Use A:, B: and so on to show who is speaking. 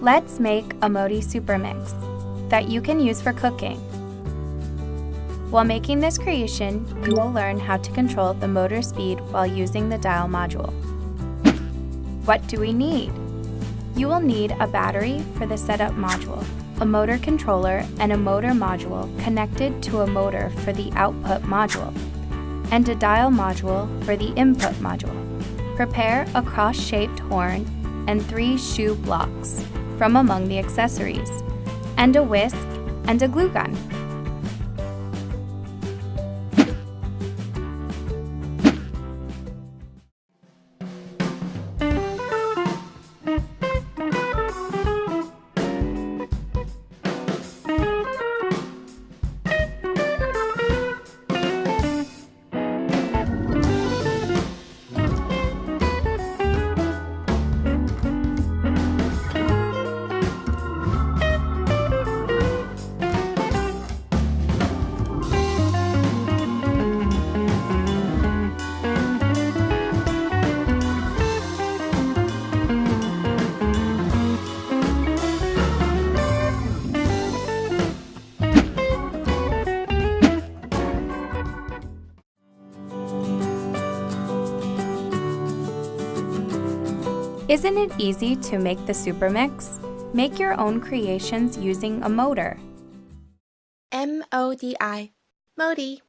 A: Let's make a Modi super mix that you can use for cooking. While making this creation, you will learn how to control the motor speed while using the dial module. What do we need? You will need a battery for the setup module, a motor controller and a motor module connected to a motor for the output module, and a dial module for the input module. Prepare a cross-shaped horn and 3 shoe blocks from among the accessories, and a whisk and a glue gun. Isn't it easy to make the super mix? Make your own creations using a motor.
B: MODI, Modi.